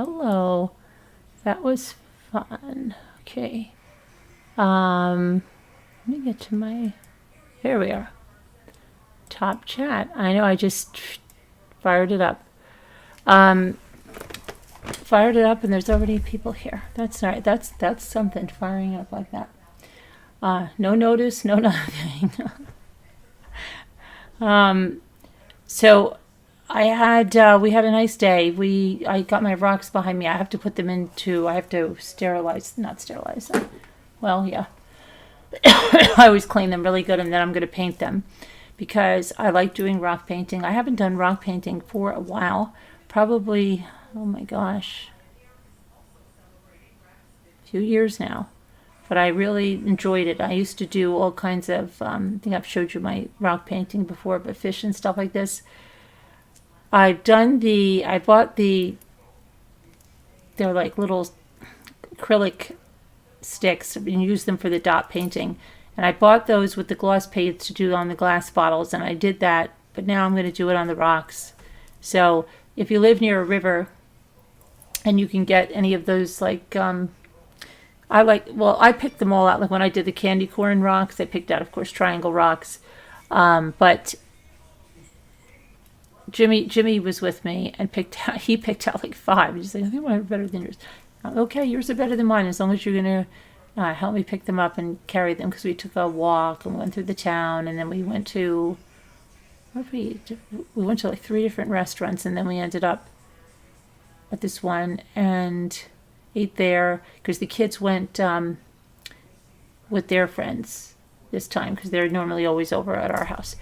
Hello. That was fun. Okay. Let me get to my... Here we are. Top chat. I know I just fired it up. Fired it up and there's already people here. That's all right. That's something, firing up like that. No notice, no nothing. So we had a nice day. I got my rocks behind me. I have to not sterilize them. Well, yeah. I always clean them really good and then I'm going to paint them because I like doing rock painting. I haven't done rock painting for a while. Probably, oh my gosh, a few years now. But I really enjoyed it. I used to do all kinds of, I think I've showed you my rock painting before, but fish and stuff like this. I bought they're like little acrylic sticks and use them for the dot painting. And I bought those with the gloss paints to do on the glass bottles, and I did that, but now I'm going to do it on the rocks. So if you live near a river and you can get any of those, I picked them all out. Like when I did the candy corn rocks, I picked out, of course, triangle rocks. But Jimmy was with me and he picked out like 5. He's like, I think mine are better than yours. Okay, yours are better than mine as long as you're going to help me pick them up and carry them, because we took a walk and went through the town, and then we went to like 3 different restaurants, and then we ended up at this one and ate there because the kids went with their friends this time because they're normally always over at our house.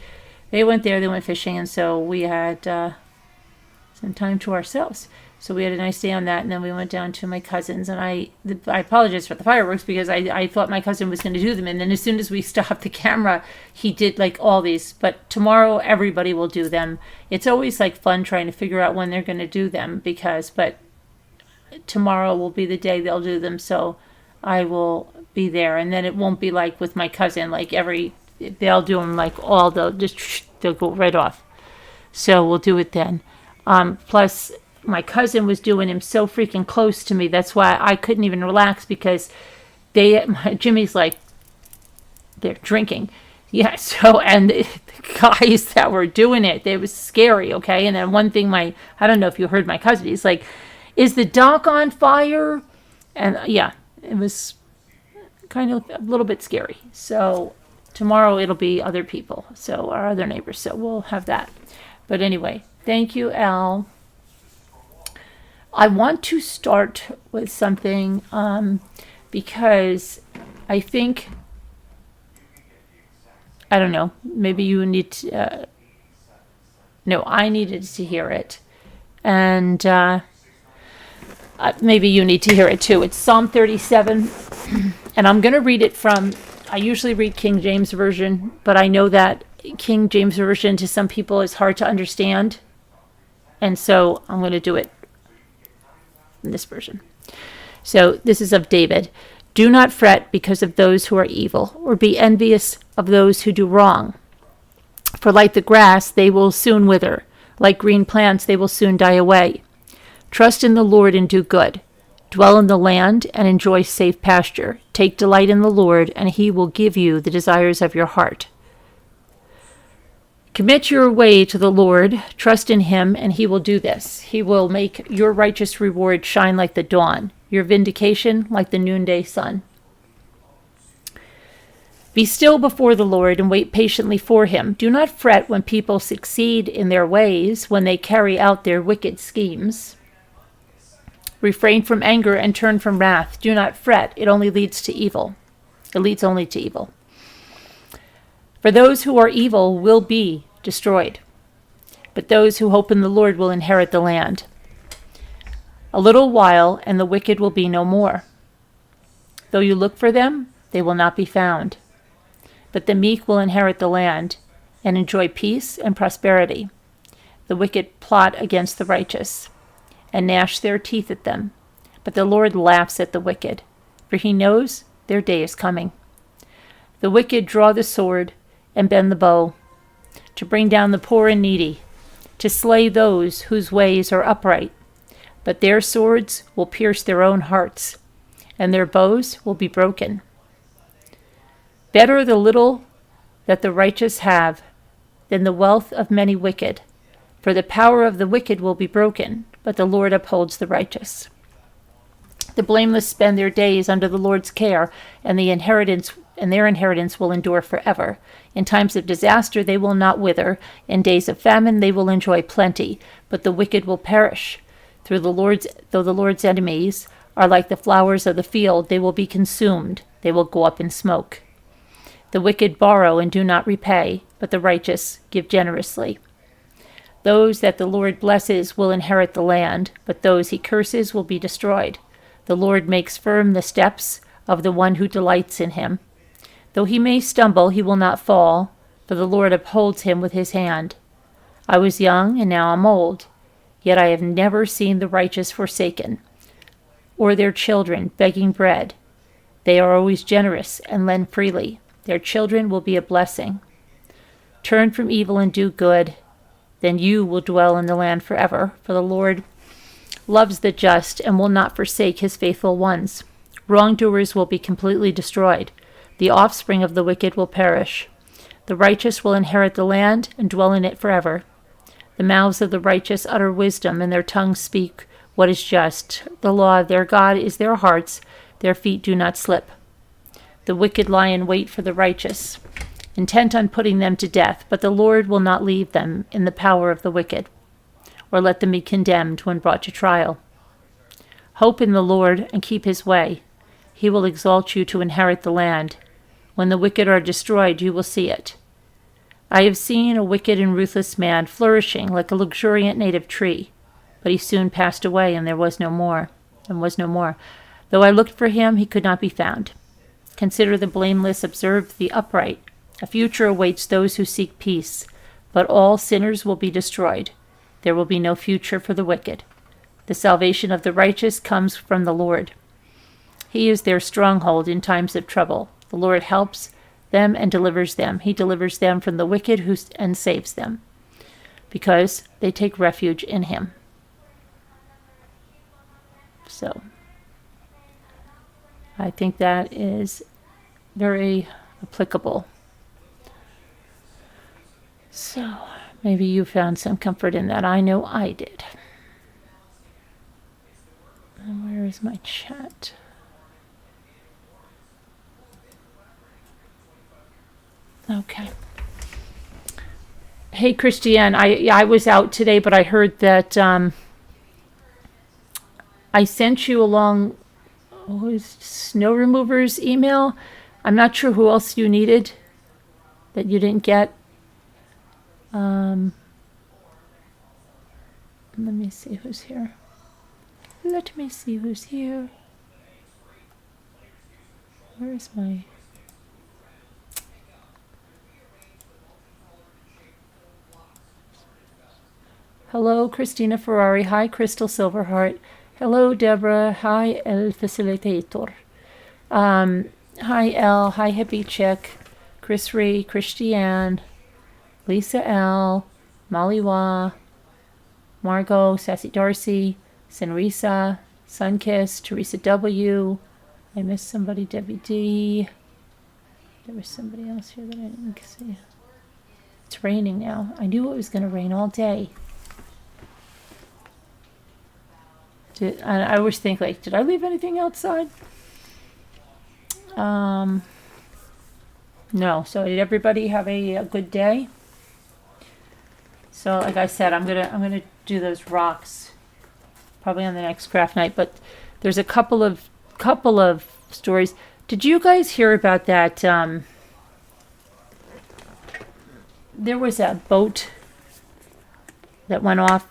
They went there, they went fishing, and so we had some time to ourselves. So we had a nice day on that, and then we went down to my cousin's, and I apologize for the fireworks because I thought my cousin was going to do them, and then as soon as we stopped the camera, he did like all these. But tomorrow, everybody will do them. It's always like fun trying to figure out when they're going to do them but tomorrow will be the day they'll do them, so I will be there, and then it won't be like with my cousin, like they'll do them like they'll go right off. So we'll do it then. Plus, my cousin was doing him so freaking close to me. That's why I couldn't even relax because Jimmy's like, they're drinking. Yeah, so, and the guys that were doing it was scary, okay? And then one thing I don't know if you heard my cousin, he's like, is the dock on fire? And yeah, it was kind of a little bit scary. So tomorrow it'll be other people, so our other neighbors, so we'll have that. But anyway, thank you, Al. I want to start with something because I think, I don't know, maybe you need to, no, I needed to hear it. And maybe you need to hear it too. It's Psalm 37, and I'm going to read it from, I usually read King James Version, but I know that King James Version to some people is hard to understand. And so I'm going to do it in this version. So this is of David. Do not fret because of those who are evil, or be envious of those who do wrong. For like the grass, they will soon wither. Like green plants, they will soon die away. Trust in the Lord and do good. Dwell in the land and enjoy safe pasture. Take delight in the Lord, and he will give you the desires of your heart. Commit your way to the Lord, trust in him, and he will do this. He will make your righteous reward shine like the dawn, your vindication like the noonday sun. Be still before the Lord and wait patiently for him. Do not fret when people succeed in their ways, when they carry out their wicked schemes. Refrain from anger and turn from wrath. Do not fret, it only leads to evil. It leads only to evil. For those who are evil will be destroyed, but those who hope in the Lord will inherit the land. A little while, and the wicked will be no more. Though you look for them, they will not be found. But the meek will inherit the land and enjoy peace and prosperity. The wicked plot against the righteous and gnash their teeth at them. But the Lord laughs at the wicked, for he knows their day is coming. The wicked draw the sword and bend the bow, to bring down the poor and needy, to slay those whose ways are upright. but their swords will pierce their own hearts, and their bows will be broken. Better the little that the righteous have than the wealth of many wicked, for the power of the wicked will be broken, but the Lord upholds the righteous. The blameless spend their days under the Lord's care, and their inheritance will endure forever. In times of disaster they will not wither. In days of famine they will enjoy plenty, but the wicked will perish. Though the Lord's enemies are like the flowers of the field, they will be consumed. They will go up in smoke. The wicked borrow and do not repay, but the righteous give generously. Those that the Lord blesses will inherit the land, but those he curses will be destroyed. The Lord makes firm the steps of the one who delights in him. Though he may stumble, he will not fall, for the Lord upholds him with his hand. I was young, and now I'm old, yet I have never seen the righteous forsaken, or their children begging bread. They are always generous and lend freely. Their children will be a blessing. Turn from evil and do good, then you will dwell in the land forever, for the Lord loves the just and will not forsake his faithful ones. Wrongdoers will be completely destroyed. The offspring of the wicked will perish. The righteous will inherit the land and dwell in it forever. The mouths of the righteous utter wisdom, and their tongues speak what is just. The law of their God is their hearts. Their feet do not slip. The wicked lie in wait for the righteous, intent on putting them to death, but the Lord will not leave them in the power of the wicked, or let them be condemned when brought to trial. Hope in the Lord and keep his way. He will exalt you to inherit the land. When the wicked are destroyed, you will see it. I have seen a wicked and ruthless man flourishing like a luxuriant native tree, but he soon passed away, and there was no more. Though I looked for him, he could not be found. Consider the blameless, observe the upright. A future awaits those who seek peace, but all sinners will be destroyed. There will be no future for the wicked. The salvation of the righteous comes from the Lord. He is their stronghold in times of trouble. The Lord helps them and delivers them. He delivers them from the wicked and saves them, because they take refuge in him. So, I think that is very applicable. So, maybe you found some comfort in that. I know I did. And where is my chat? Okay. Hey, Christiane, I was out today, but I heard that I sent you along snow remover's email. I'm not sure who else you needed that you didn't get. Let me see who's here. Let me see who's here. Where is my... Hello, Christina Ferrari. Hi, Crystal Silverheart. Hello, Deborah. Hi, El Facilitator. Hi, El. Hi, Hippie Chick. Chris Ree, Christiane, Lisa L, Molly Wah, Margot, Sassy Darcy, Senrisa, Sunkiss, Teresa W. I missed somebody, Debbie D. There was somebody else here that I didn't see. It's raining now. I knew it was going to rain all day. I always think, like, did I leave anything outside? No. So did everybody have a good day? So, like I said, I'm gonna do those rocks probably on the next craft night. But there's a couple of stories. Did you guys hear about that? There was a boat that went off,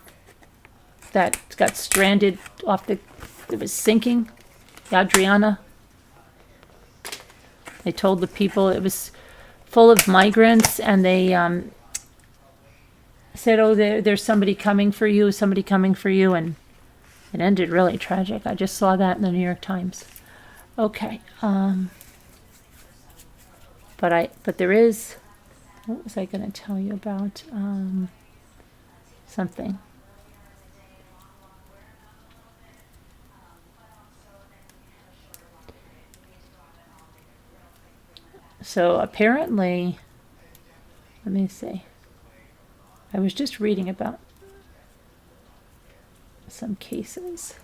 that got stranded off it was sinking, the Adriana. They told the people it was full of migrants, and they said, oh, there's somebody coming for you, and it ended really tragic. I just saw that in the New York Times. Okay. But there is, what was I going to tell you about? Something. So apparently, let me see. I was just reading about some cases.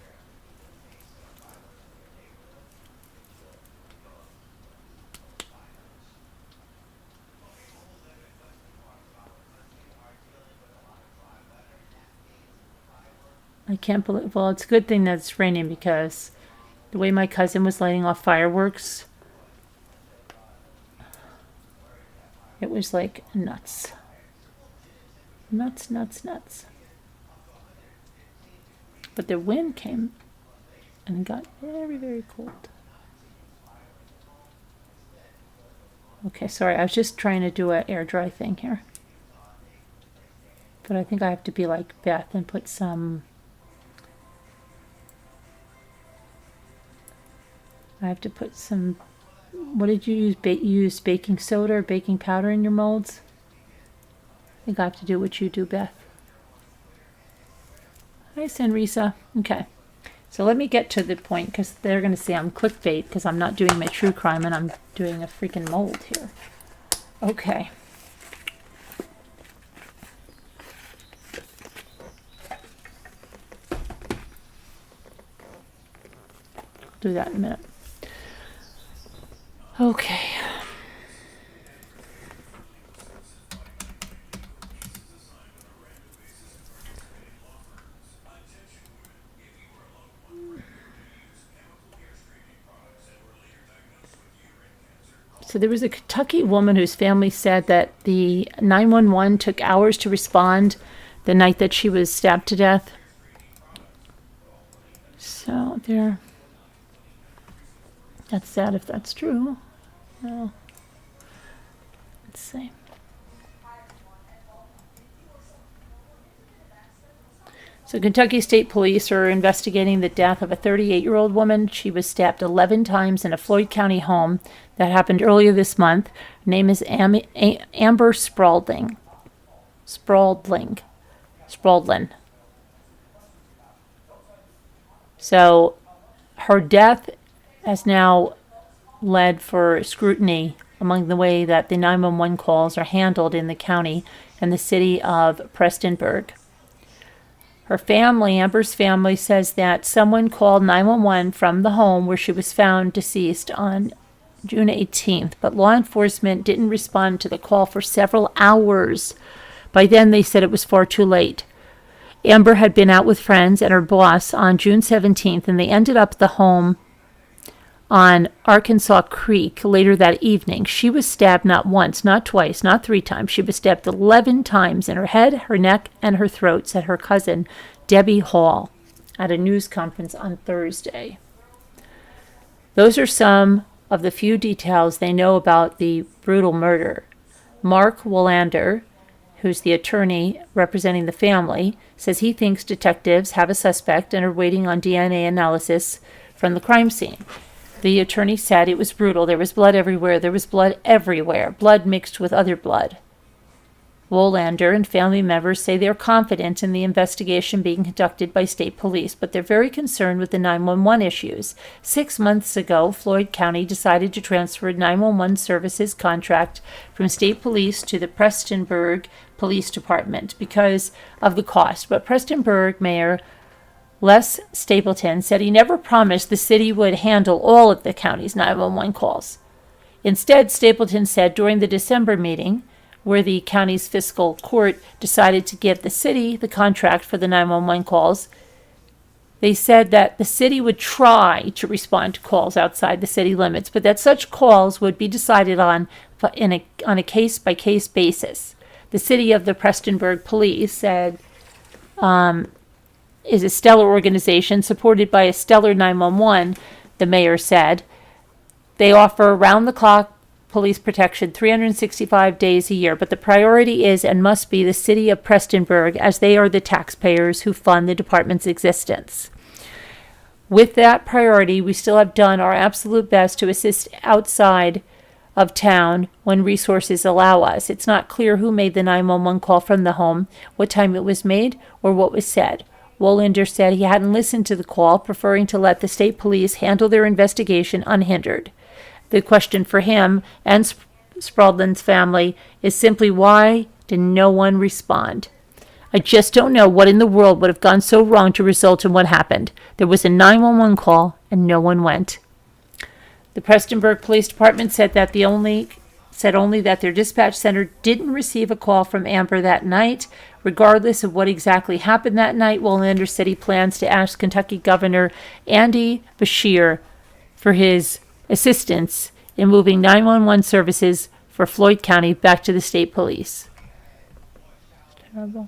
I can't believe, well, it's a good thing that it's raining because the way my cousin was lighting off fireworks, it was like nuts. Nuts, nuts, nuts. But the wind came and it got very, very cold. Okay, sorry, I was just trying to do an air dry thing here. But I think I have to be like Beth and put some... I have to put some... What did you use? You used baking soda or baking powder in your molds? I think I have to do what you do, Beth. Hi, Sanrisa. Okay. So let me get to the point because they're going to say I'm clickbait because I'm not doing my true crime and I'm doing a freaking mold here. Okay. I'll do that in a minute. Okay. So there was a Kentucky woman whose family said that the 911 took hours to respond the night that she was stabbed to death. So there, that's sad if that's true. Well, let's see. So Kentucky State Police are investigating the death of a 38-year-old woman. She was stabbed 11 times in a Floyd County home that happened earlier this month. Her name is Amber Spradling. So her death has now led for scrutiny among the way that the 911 calls are handled in the county and the city of Prestonburg. Her family, Amber's family, says that someone called 911 from the home where she was found deceased on June 18th, but law enforcement didn't respond to the call for several hours. By then, they said it was far too late. Amber had been out with friends and her boss on June 17th, and they ended up at the home on Arkansas Creek later that evening. She was stabbed not once, not twice, not 3 times. She was stabbed 11 times in her head, her neck, and her throat, said her cousin, Debbie Hall, at a news conference on Thursday. Those are some of the few details they know about the brutal murder. Mark Wallander, who's the attorney representing the family, says he thinks detectives have a suspect and are waiting on DNA analysis from the crime scene. The attorney said it was brutal. There was blood everywhere. There was blood everywhere. Blood mixed with other blood. Wallander and family members say they're confident in the investigation being conducted by state police, but they're very concerned with the 911 issues. 6 months ago, Floyd County decided to transfer 911 services contract from state police to the Prestonburg Police Department because of the cost. But Prestonburg Mayor Les Stapleton said he never promised the city would handle all of the county's 911 calls. Instead, Stapleton said during the December meeting, where the county's fiscal court decided to give the city the contract for the 911 calls, they said that the city would try to respond to calls outside the city limits, but that such calls would be decided on a case-by-case basis. The city of the Prestonburg Police said is a stellar organization supported by a stellar 911, the mayor said. They offer around-the-clock police protection 365 days a year, but the priority is and must be the city of Prestonburg, as they are the taxpayers who fund the department's existence. With that priority, we still have done our absolute best to assist outside of town when resources allow us. It's not clear who made the 911 call from the home, what time it was made, or what was said. Wallander said he hadn't listened to the call, preferring to let the state police handle their investigation unhindered. The question for him and Spradlin's family is simply, why did no one respond? I just don't know what in the world would have gone so wrong to result in what happened. There was a 911 call and no one went. The Prestonburg Police Department said only that their dispatch center didn't receive a call from Amber that night. Regardless of what exactly happened that night, Wolander said he plans to ask Kentucky Governor Andy Beshear for his assistance in moving 911 services for Floyd County back to the state police. Terrible.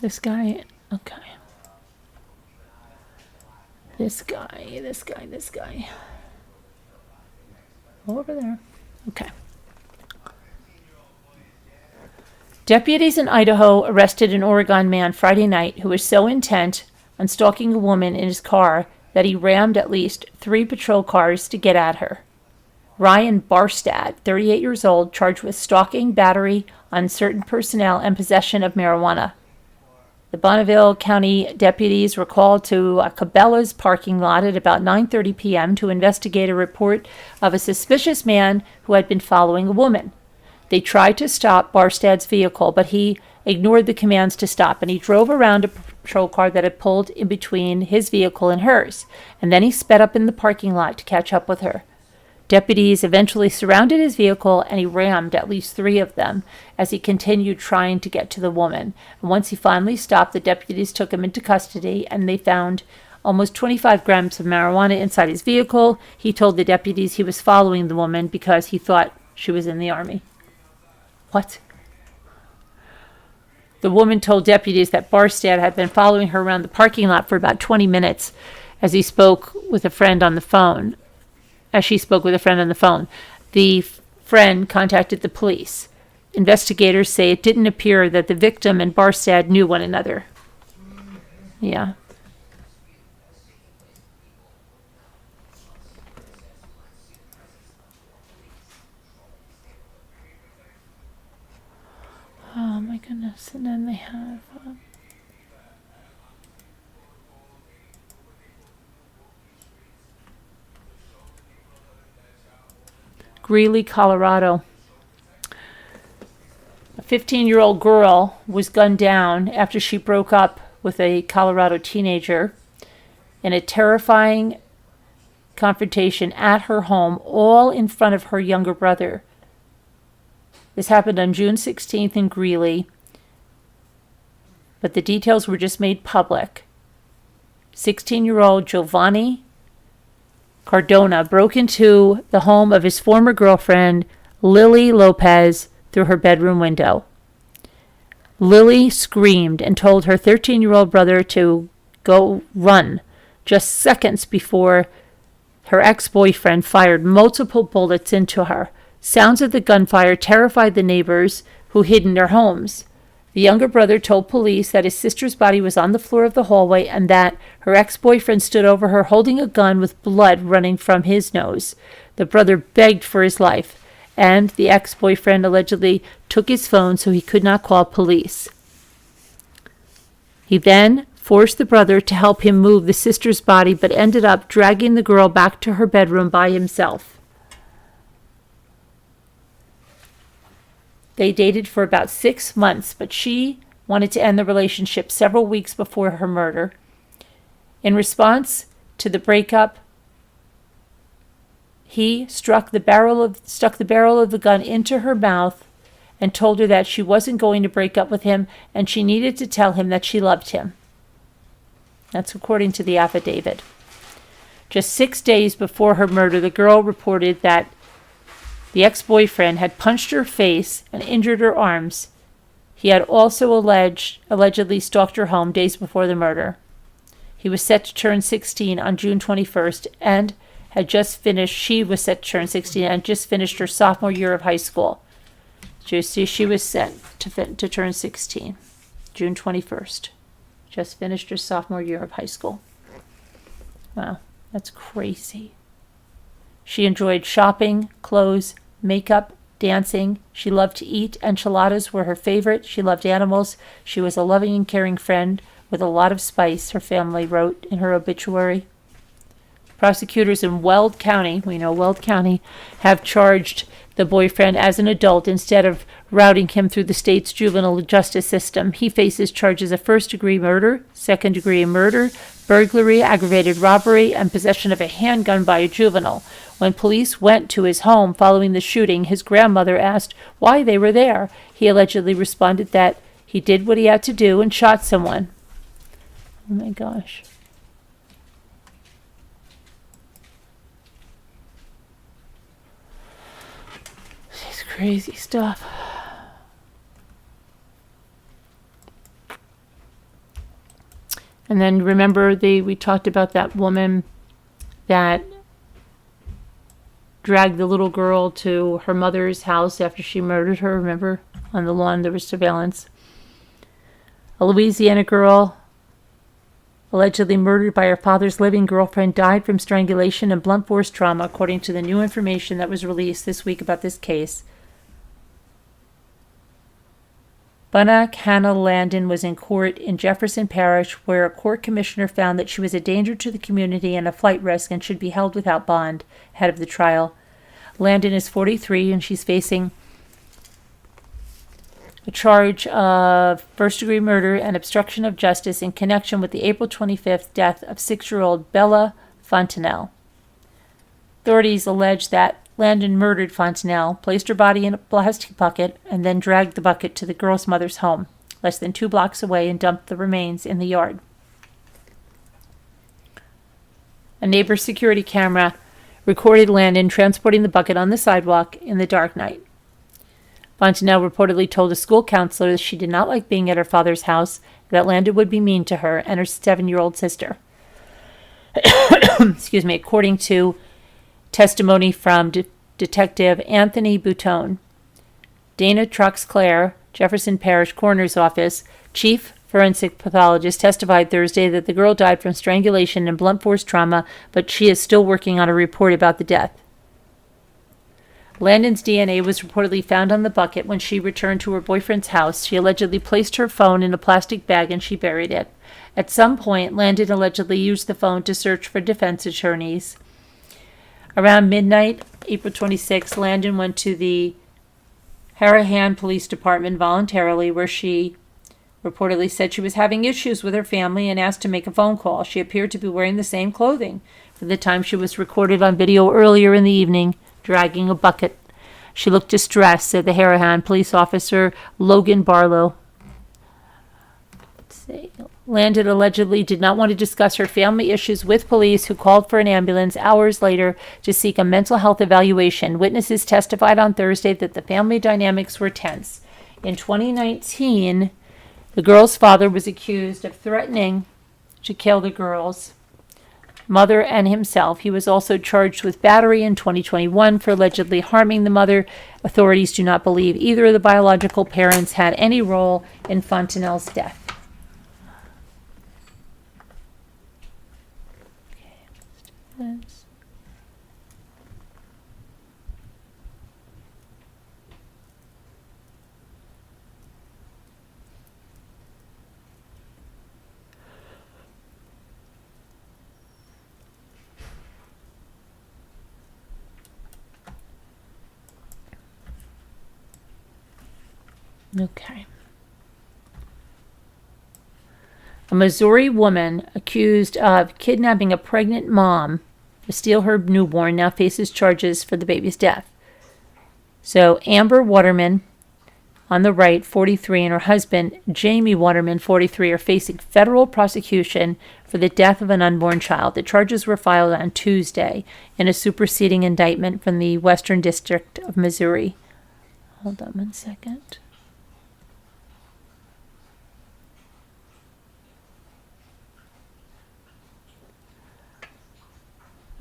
This guy, okay. This guy. Over there. Okay. Deputies in Idaho arrested an Oregon man Friday night who was so intent on stalking a woman in his car that he rammed at least 3 patrol cars to get at her. Ryan Barstad, 38 years old, charged with stalking, battery on certain personnel, and possession of marijuana. The Bonneville County deputies were called to Cabela's parking lot at about 9:30 p.m. to investigate a report of a suspicious man who had been following a woman. They tried to stop Barstad's vehicle, but he ignored the commands to stop, and he drove around a patrol car that had pulled in between his vehicle and hers, and then he sped up in the parking lot to catch up with her. Deputies eventually surrounded his vehicle, and he rammed at least 3 of them as he continued trying to get to the woman. And once he finally stopped, the deputies took him into custody, and they found almost 25 grams of marijuana inside his vehicle. He told the deputies he was following the woman because he thought she was in the Army. What? The woman told deputies that Barstad had been following her around the parking lot for about 20 minutes as she spoke with a friend on the phone. The friend contacted the police. Investigators say it didn't appear that the victim and Barstad knew one another. Yeah. Oh my goodness. And then they have... Greeley, Colorado. A 15-year-old girl was gunned down after she broke up with a Colorado teenager in a terrifying confrontation at her home, all in front of her younger brother. This happened on June 16th in Greeley, but the details were just made public. 16-year-old Giovanni Cardona broke into the home of his former girlfriend, Lily Lopez, through her bedroom window. Lily screamed and told her 13-year-old brother to go run, just seconds before her ex-boyfriend fired multiple bullets into her. Sounds of the gunfire terrified the neighbors who hid in their homes. The younger brother told police that his sister's body was on the floor of the hallway and that her ex-boyfriend stood over her holding a gun with blood running from his nose. The brother begged for his life, and the ex-boyfriend allegedly took his phone so he could not call police. He then forced the brother to help him move the sister's body, but ended up dragging the girl back to her bedroom by himself. They dated for about 6 months, but she wanted to end the relationship several weeks before her murder. In response to the breakup, he stuck the barrel of the gun into her mouth and told her that she wasn't going to break up with him and she needed to tell him that she loved him. That's according to the affidavit. Just 6 days before her murder, the girl reported that the ex-boyfriend had punched her face and injured her arms. He had also allegedly stalked her home days before the murder. He was set to turn 16 on June 21st and she was set to turn 16 and just finished her sophomore year of high school. She was set to turn 16, June 21st. Just finished her sophomore year of high school. Wow, that's crazy. She enjoyed shopping, clothes, makeup, dancing. She loved to eat. Enchiladas were her favorite. She loved animals. She was a loving and caring friend with a lot of spice, her family wrote in her obituary. Prosecutors in Weld County, we know Weld County, have charged the boyfriend as an adult instead of routing him through the state's juvenile justice system. He faces charges of first-degree murder, second-degree murder, burglary, aggravated robbery, and possession of a handgun by a juvenile. When police went to his home following the shooting, his grandmother asked why they were there. He allegedly responded that he did what he had to do and shot someone. Oh my gosh. This is crazy stuff. And then remember we talked about that woman that dragged the little girl to her mother's house after she murdered her. Remember, on the lawn there was surveillance. A Louisiana girl allegedly murdered by her father's living girlfriend died from strangulation and blunt force trauma, according to the new information that was released this week about this case. Bunna Hannah Landon was in court in Jefferson Parish, where a court commissioner found that she was a danger to the community and a flight risk and should be held without bond ahead of the trial. Landon is 43 and she's facing a charge of first-degree murder and obstruction of justice in connection with the April 25th death of 6-year-old Bella Fontenelle. Authorities allege that Landon murdered Fontenelle, placed her body in a plastic bucket, and then dragged the bucket to the girl's mother's home, less than 2 blocks away, and dumped the remains in the yard. A neighbor's security camera recorded Landon transporting the bucket on the sidewalk in the dark night. Fontenelle reportedly told a school counselor that she did not like being at her father's house, that Landon would be mean to her and her 7-year-old sister. Excuse me, according to testimony from Detective Anthony Boutone. Dana Troxclair, Jefferson Parish Coroner's Office, Chief Forensic Pathologist, testified Thursday that the girl died from strangulation and blunt force trauma, but she is still working on a report about the death. Landon's DNA was reportedly found on the bucket when she returned to her boyfriend's house. She allegedly placed her phone in a plastic bag and she buried it. At some point, Landon allegedly used the phone to search for defense attorneys. Around midnight, April 26, Landon went to the Harahan Police Department voluntarily, where she reportedly said she was having issues with her family and asked to make a phone call. She appeared to be wearing the same clothing for the time she was recorded on video earlier in the evening, dragging a bucket. She looked distressed, said the Harahan police officer Logan Barlow. Landon allegedly did not want to discuss her family issues with police, who called for an ambulance hours later to seek a mental health evaluation. Witnesses testified on Thursday that the family dynamics were tense. In 2019, the girl's father was accused of threatening to kill the girl's mother and himself. He was also charged with battery in 2021 for allegedly harming the mother. Authorities do not believe either of the biological parents had any role in Fontenelle's death. Okay. A Missouri woman accused of kidnapping a pregnant mom to steal her newborn now faces charges for the baby's death. So Amber Waterman, on the right, 43, and her husband, Jamie Waterman, 43, are facing federal prosecution for the death of an unborn child. The charges were filed on Tuesday in a superseding indictment from the Western District of Missouri. Hold on one second.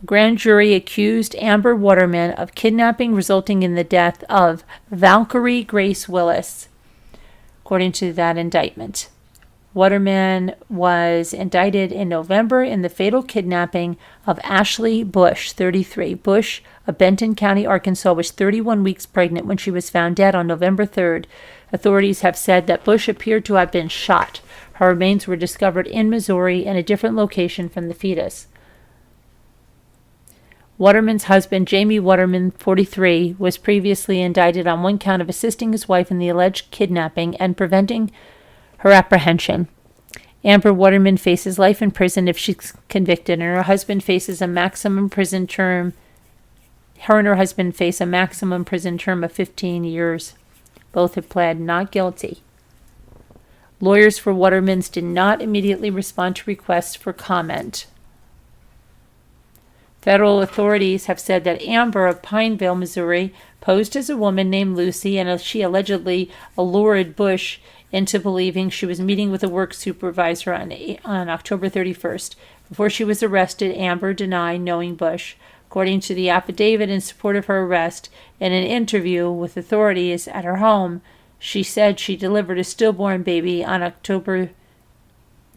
A grand jury accused Amber Waterman of kidnapping, resulting in the death of Valkyrie Grace Willis, according to that indictment. Waterman was indicted in November in the fatal kidnapping of Ashley Bush, 33. Bush, of Benton County, Arkansas, was 31 weeks pregnant when she was found dead on November 3rd. Authorities have said that Bush appeared to have been shot. Her remains were discovered in Missouri in a different location from the fetus. Waterman's husband, Jamie Waterman, 43, was previously indicted on one count of assisting his wife in the alleged kidnapping and preventing her apprehension. Amber Waterman faces life in prison if she's convicted, and her husband faces a maximum prison term. Her and her husband face a maximum prison term of 15 years. Both have pled not guilty. Lawyers for Watermans did not immediately respond to requests for comment. Federal authorities have said that Amber of Pineville, Missouri, posed as a woman named Lucy, and she allegedly allured Bush into believing she was meeting with a work supervisor on October 31st. Before she was arrested, Amber denied knowing Bush. According to the affidavit in support of her arrest, in an interview with authorities at her home, she said she delivered a stillborn baby on October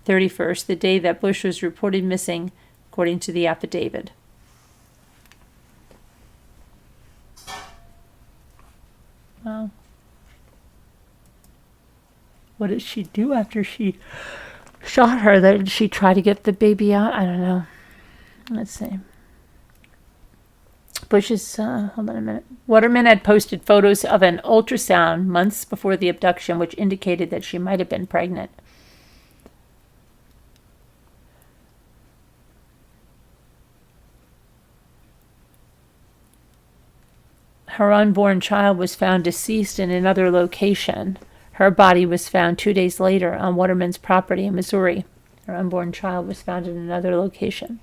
31st, the day that Bush was reported missing, according to the affidavit. Well, what did she do after she shot her? Did she try to get the baby out? I don't know. Let's see. Bush's, hold on a minute. Waterman had posted photos of an ultrasound months before the abduction, which indicated that she might have been pregnant. Her unborn child was found deceased in another location. Her body was found 2 days later on Waterman's property in Missouri. Her unborn child was found in another location.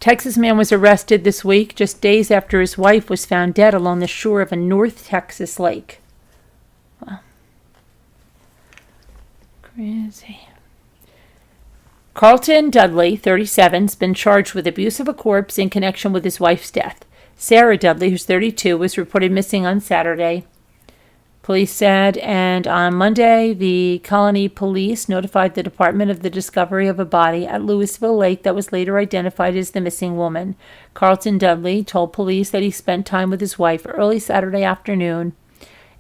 Texas man was arrested this week, just days after his wife was found dead along the shore of a North Texas lake. Wow. Crazy. Carlton Dudley, 37, has been charged with abuse of a corpse in connection with his wife's death. Sarah Dudley, who's 32, was reported missing on Saturday. Police said, and on Monday, the Colony Police notified the department of the discovery of a body at Louisville Lake that was later identified as the missing woman. Carlton Dudley told police that he spent time with his wife early Saturday afternoon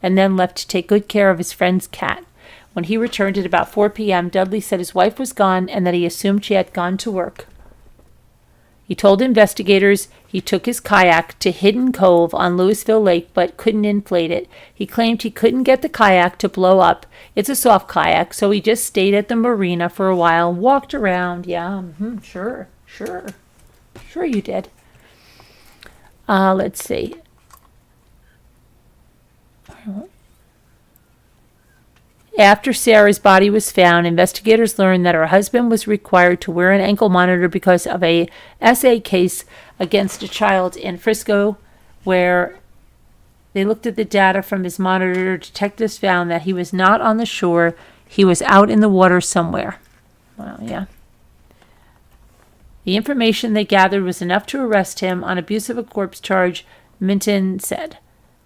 and then left to take good care of his friend's cat. When he returned at about 4 p.m., Dudley said his wife was gone and that he assumed she had gone to work. He told investigators he took his kayak to Hidden Cove on Louisville Lake but couldn't inflate it. He claimed he couldn't get the kayak to blow up. It's a soft kayak, so he just stayed at the marina for a while, walked around. Yeah, sure you did. Let's see. After Sarah's body was found, investigators learned that her husband was required to wear an ankle monitor because of a SA case against a child in Frisco, where they looked at the data from his monitor. Detectives found that he was not on the shore. He was out in the water somewhere. Well, yeah. The information they gathered was enough to arrest him on abuse of a corpse charge, Minton said,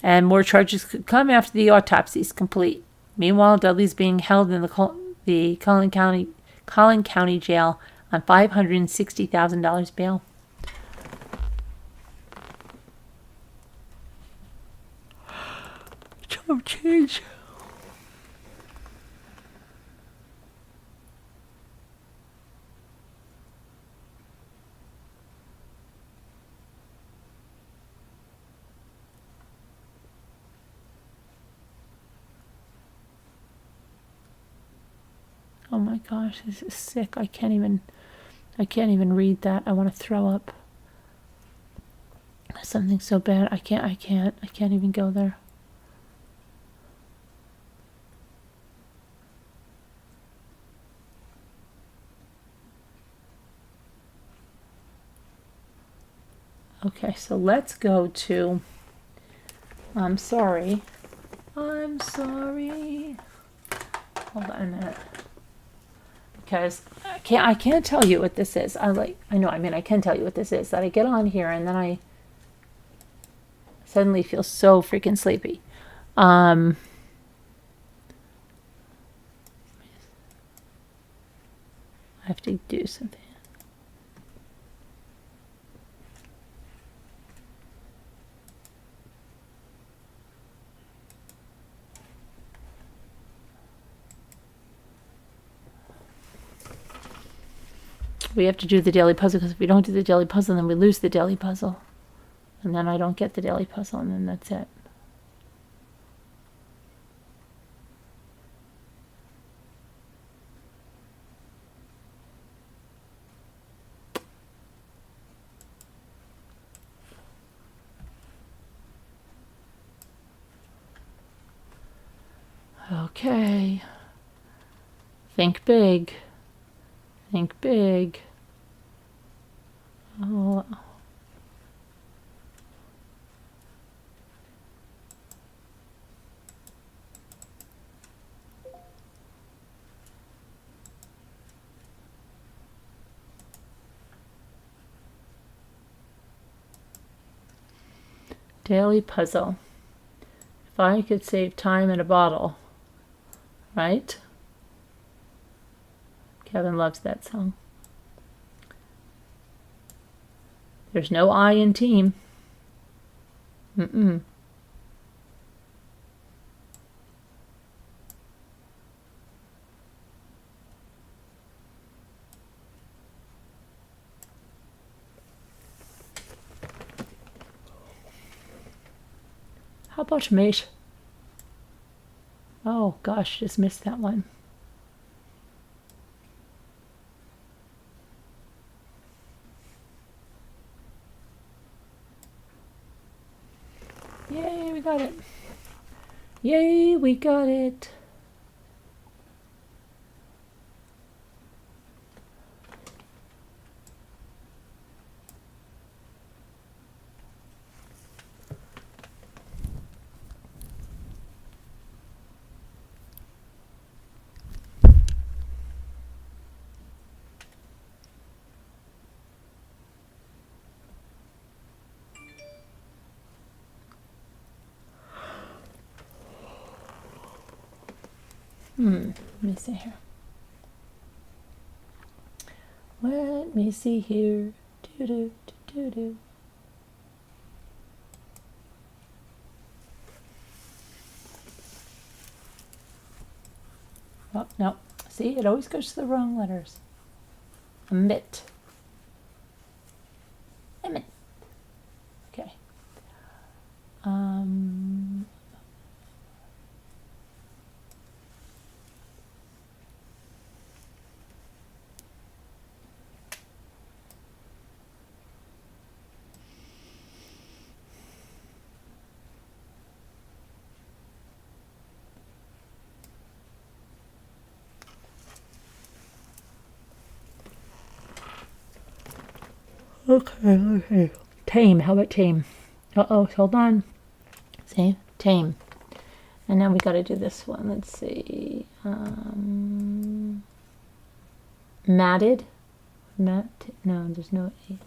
and more charges could come after the autopsy is complete. Meanwhile, Dudley's being held in the Collin County Jail on $560,000 bail. Chop change. Oh my gosh, this is sick. I can't even read that. I want to throw up. Something so bad. I can't even go there. Okay, so let's go to, I'm sorry. Hold on a minute. Because I can't tell you what this is. I can tell you what this is. That I get on here and then I suddenly feel so freaking sleepy. I have to do something. We have to do the daily puzzle, because if we don't do the daily puzzle, then we lose the daily puzzle. And then I don't get the daily puzzle, and then that's it. Okay. Think big. Think big. Oh. Daily puzzle. If I could save time in a bottle, right? Kevin loves that song. There's no I in team. How about mate? Oh gosh, just missed that one. Yay, we got it. Yay, we got it. Let me see here. Let me see here. Do. Oh, no. See, it always goes to the wrong letters. Emit. Okay. Okay. Tame. How about tame? Hold on. See? Tame. And now we got to do this one. Let's see. Matted. No, there's no A.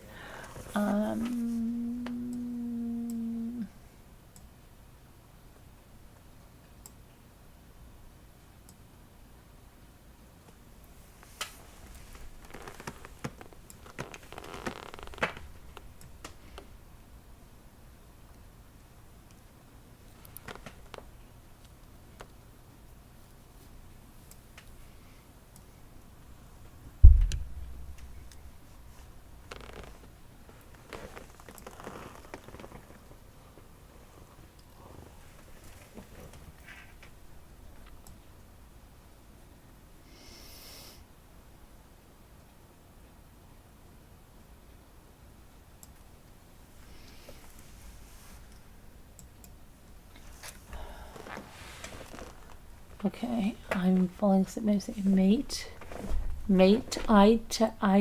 Okay, I'm falling asleep. Mate, I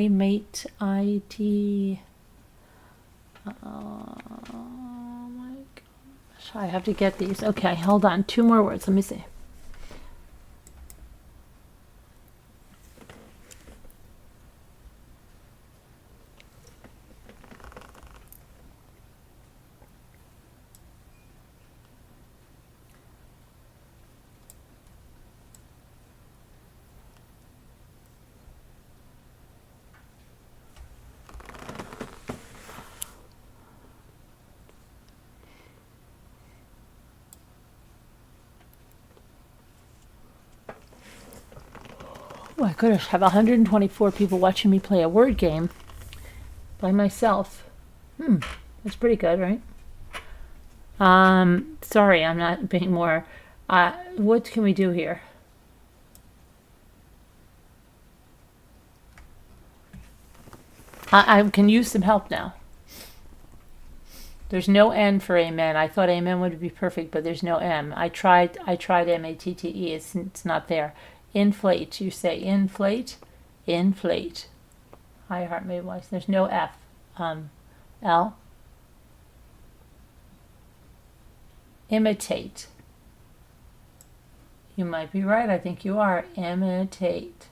mate, IT. Oh my gosh. I have to get these. Okay, hold on. 2 more words. Let me see. Oh my goodness, I have 124 people watching me play a word game by myself. That's pretty good, right? Sorry, I'm not being more. What can we do here? I can use some help now. There's no N for amen. I thought amen would be perfect, but there's no M. I tried M-A-T-T-E. It's not there. Inflate. You say inflate. Inflate. High heart made voice. There's no F. L. Imitate. You might be right. I think you are. Imitate.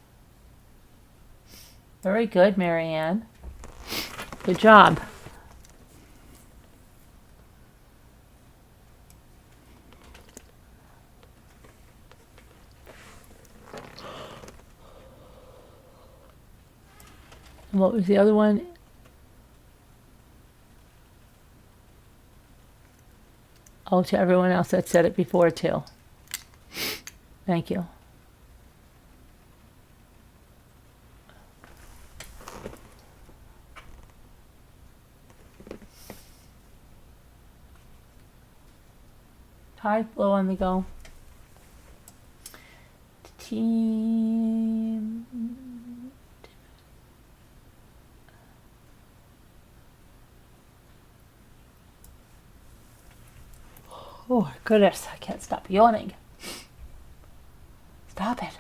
Very good, Marianne. Good job. And what was the other one? Oh, to everyone else that said it before, too. Thank you. High flow on the go. Team. Oh my goodness, I can't stop yawning. Stop it.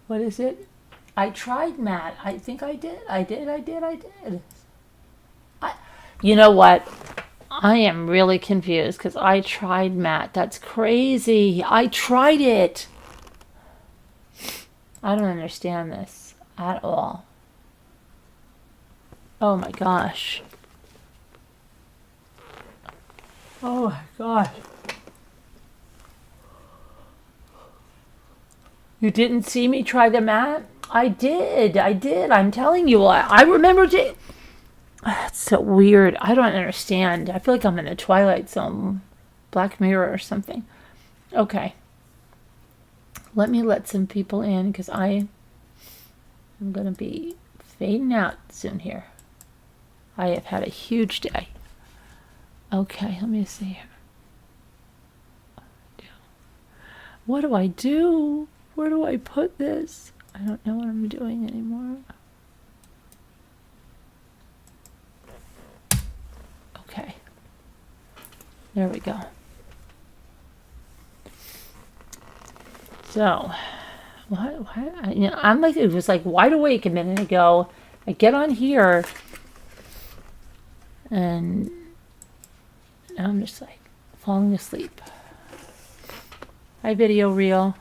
What is it? I tried, Matt. I think I did. I did. You know what? I am really confused because I tried, Matt. That's crazy. I tried it. I don't understand this at all. Oh my gosh. Oh my gosh. You didn't see me try the mat? I did. I'm telling you. I remember it. That's so weird. I don't understand. I feel like I'm in a Twilight Zone, Black Mirror or something. Okay. Let me let some people in because I'm going to be fading out soon here. I have had a huge day. Okay, let me see here. What do I do? Where do I put this? I don't know what I'm doing anymore. Okay. There we go. So, I'm like, it was like wide awake a minute ago. I get on here and now I'm just like falling asleep. Hi, video reel.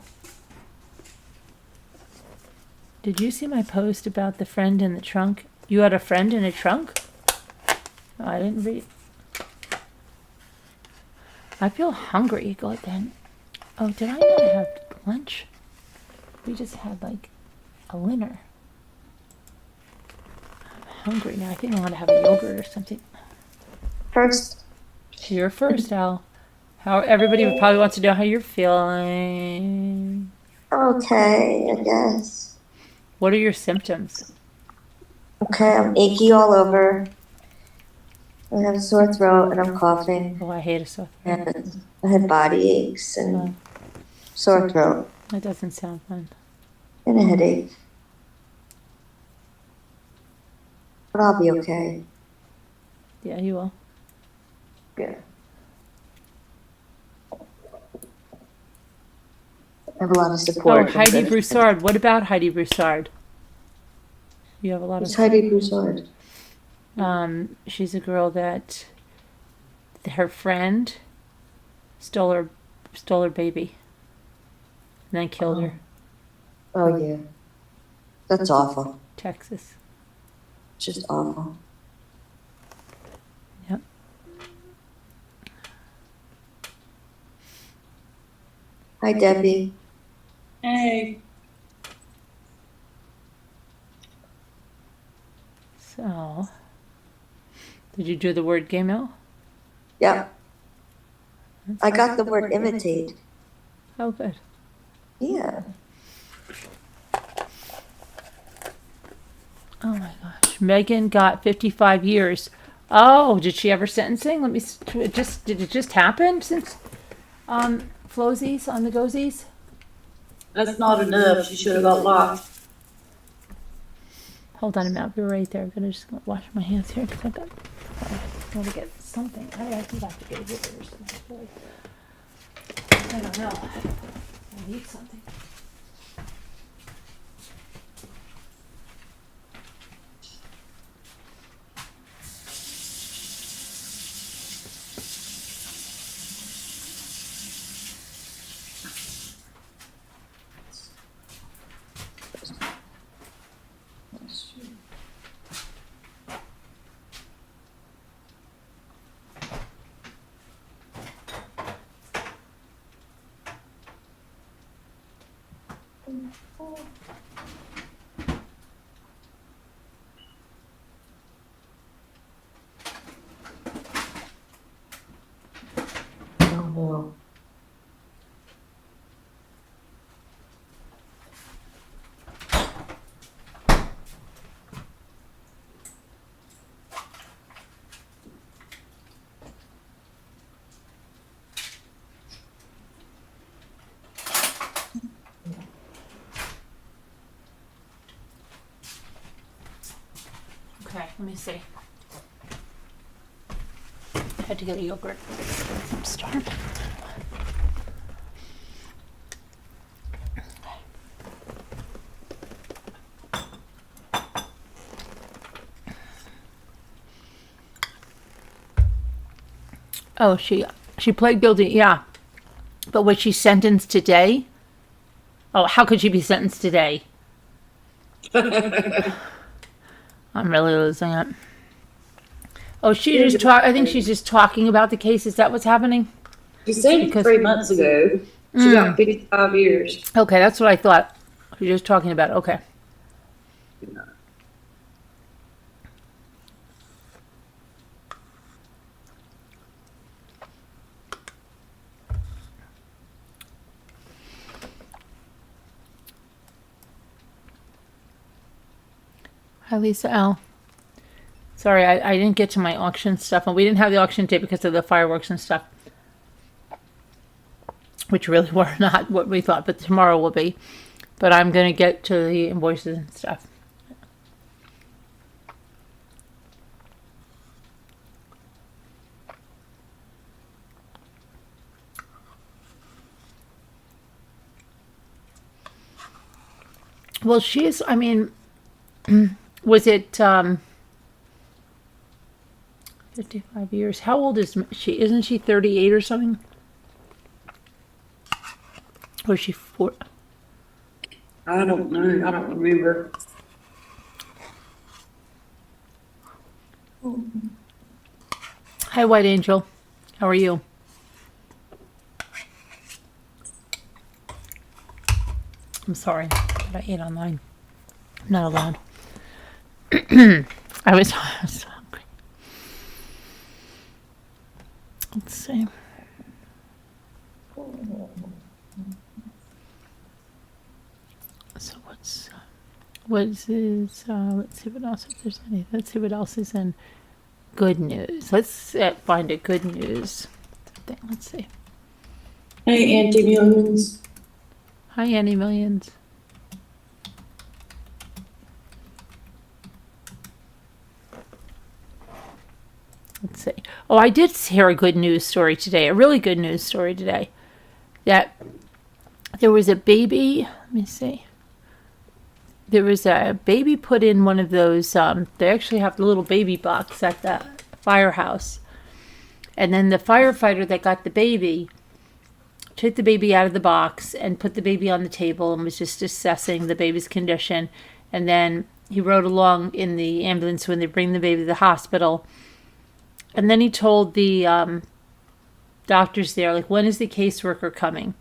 Did you see my post about the friend in the trunk? You had a friend in a trunk? Oh, I didn't read. I feel hungry. Go then. Oh, did I not have lunch? We just had like a dinner. I'm hungry now. I think I want to have a yogurt or something. First. You're first, Al. How everybody probably wants to know how you're feeling. Okay, I guess. What are your symptoms? Okay, I'm achy all over. I have a sore throat and I'm coughing. Oh, I hate a sore throat. And I had body aches and sore throat. That doesn't sound fun. And a headache. But I'll be okay. Yeah, you will. Yeah. I have a lot of Oh, support. from Heidi good- Broussard. What about Heidi Broussard? You have a lot Who's of. Heidi Broussard? She's a girl that her friend stole her baby, and then killed her. Oh, yeah. That's awful. Texas. Just awful. Yep. Hi, Debbie. Hey. So, did you do the word game out? Yep. I got the word imitate. Oh, good. Yeah. Oh my gosh. Megan got 55 years. Oh, did she ever sentencing? Did it just happen since Flosies on the Gozies? That's not enough. She should have got locked. Hold on a minute. I'll be right there. I'm gonna just wash my hands here because I gotta get something. I do have to get it here first. I don't know. I need something. Oh, no. Okay, let me see. I had to get a yogurt. I'm starving. Oh, she pled guilty, yeah. But was she sentenced today? Oh, how could she be sentenced today? I'm really losing it. Oh, I think she's just talking about the case. Is that what's happening? She said Because- 3 months ago. She got 55 years. Okay, that's what I thought. She's just talking about it. Okay. Hi, Lisa L. Sorry, I didn't get to my auction stuff, and we didn't have the auction date because of the fireworks and stuff, which really were not what we thought, but tomorrow will be. But I'm going to get to the invoices and stuff. Well, I mean, was it 55 years? How old is she? Isn't she 38 or something? Or is she 4? I don't know. I don't remember. Hi, White Angel. How are you? I'm sorry that I ate online. I'm not allowed. I was so hungry. Let's see. So let's see what else, if there's any, let's see what else is in good news. Let's find a good news thing. Let's see. Hey, Auntie Millions. Hi, Annie Millions. Let's see. Oh, I did hear a good news story today, a really good news story today. That there was a baby. Let me see. There was a baby put in one of those. They actually have the little baby box at the firehouse. And then the firefighter that got the baby took the baby out of the box and put the baby on the table and was just assessing the baby's condition. And then he rode along in the ambulance when they bring the baby to the hospital. And then he told the doctors there, like, when is the caseworker coming?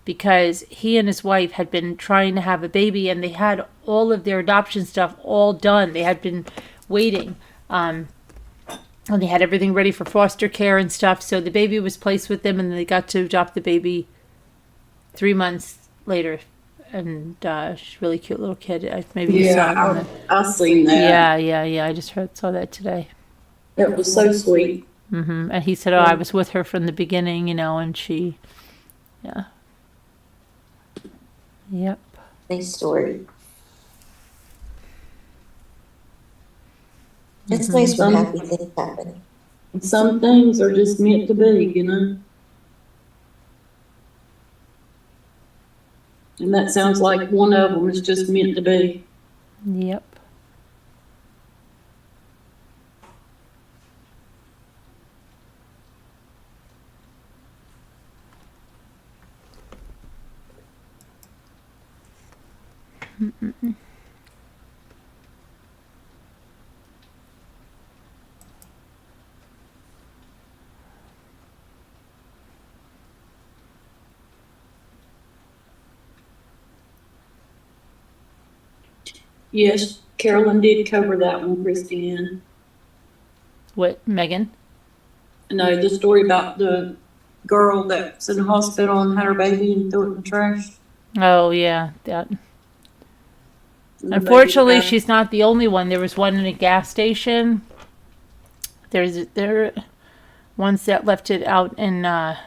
Because he and his wife had been trying to have a baby, and they had all of their adoption stuff all done. They had been waiting. And they had everything ready for foster care and stuff. So the baby was placed with them, and they got to adopt the baby 3 months later. And she's a really cute little kid. Maybe you saw it on the... I seen that. Yeah. I just saw that today. It was so sweet. Mm-hmm. And he said, I was with her from the beginning, and she, yeah. Yep. Nice story. It's nice when happy things happen. Some things are just meant to be, And that sounds like one of them is just meant to be. Yep. Mm-mm. Yes, Carolyn did cover that one, Christiane. What, Megan? No, the story about the girl that's in the hospital and had her baby and threw it in the trash. Oh, yeah. That. Unfortunately, she's not the only one. There was one in a gas station. There ones that left it out in the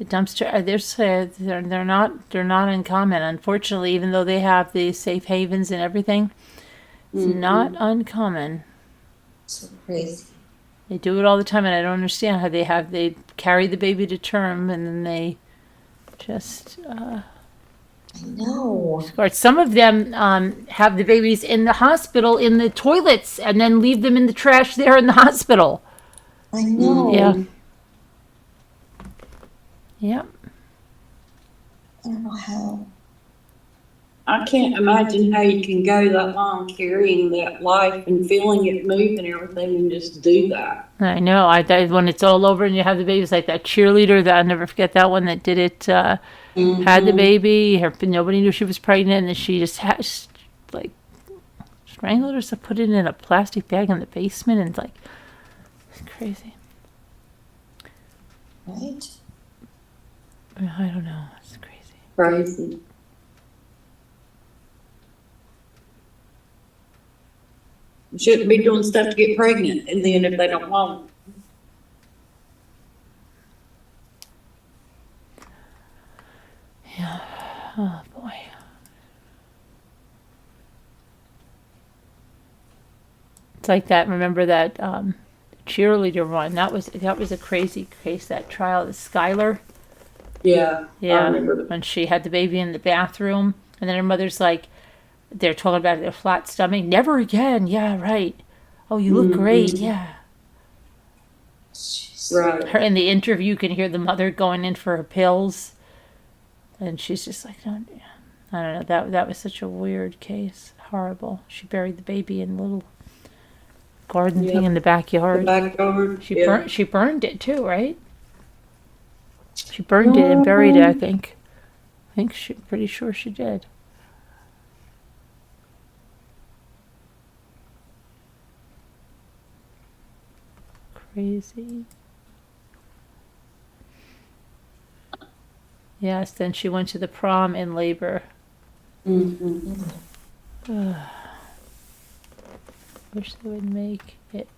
dumpster. They're not uncommon. Unfortunately, even though they have the safe havens and everything, it's not uncommon. So crazy. They do it all the time, and I don't understand how they carry the baby to term and then they just. I know. Some of them have the babies in the hospital in the toilets and then leave them in the trash there in the hospital. I know. Yeah. Yep. I don't know how. I can't imagine how you can go that long carrying that life and feeling it move and everything and just do that. I know. When it's all over and you have the baby, it's like that cheerleader that I'll never forget that one that did it. Had the baby. Nobody knew she was pregnant, and then she just strangled herself, put it in a plastic bag in the basement, and it's crazy. Right? I don't know. It's crazy. Crazy. You shouldn't be doing stuff to get pregnant, and then if they don't want it. Yeah. Oh boy. It's like that. Remember that cheerleader one? That was a crazy case. That trial, the Skylar. Yeah. Yeah. I remember When she had the baby in the bathroom, and then her mother's like, they're talking about their flat stomach. Never again. Yeah, right. Oh, you look great. Yeah. Right. Her in the interview, you can hear the mother going in for her pills. And she's just like, I don't know. That was such a weird case. Horrible. She buried the baby in a little garden thing in the backyard. The backyard. She burned it too, right? She burned it and buried it, I think. Pretty sure she did. Crazy. Yes, then she went to the prom in labor. Mm-hmm. Wish they would make it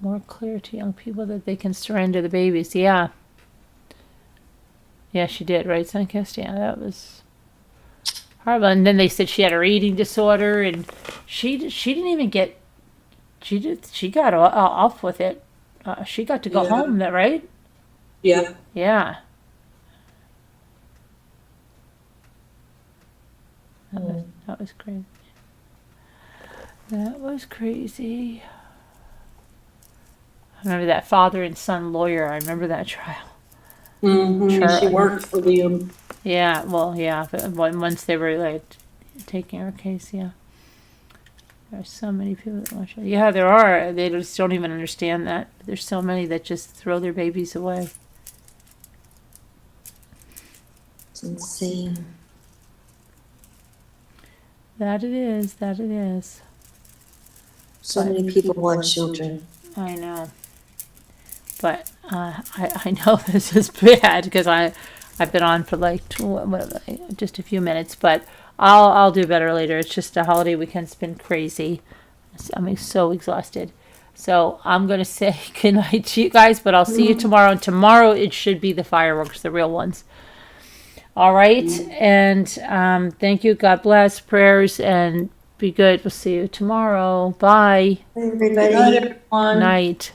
more clear to young people that they can surrender the babies. Yeah. Yeah, she did, right, Suncast? Yeah, that was horrible. And then they said she had her eating disorder, and she didn't even get. She got off with it. She got to go home, right? Yeah. Yeah. That was crazy. That was crazy. I remember that father and son lawyer. I remember that trial. She worked for them. Yeah, well, yeah. But once they were like taking our case, yeah. There's so many people that watch it. Yeah, there are. They just don't even understand that. There's so many that just throw their babies away. It's insane. That it is. That it is. So many people want children. I know. But I know this is bad because I've been on for like just a few minutes, but I'll do better later. It's just a holiday weekend's been crazy. I'm so exhausted. So I'm gonna say good night to you guys, but I'll see you tomorrow. And tomorrow it should be the fireworks, the real ones. All right, and thank you. God bless. Prayers and be good. We'll see you tomorrow. Bye. Bye, everybody. Good night, everyone. Night.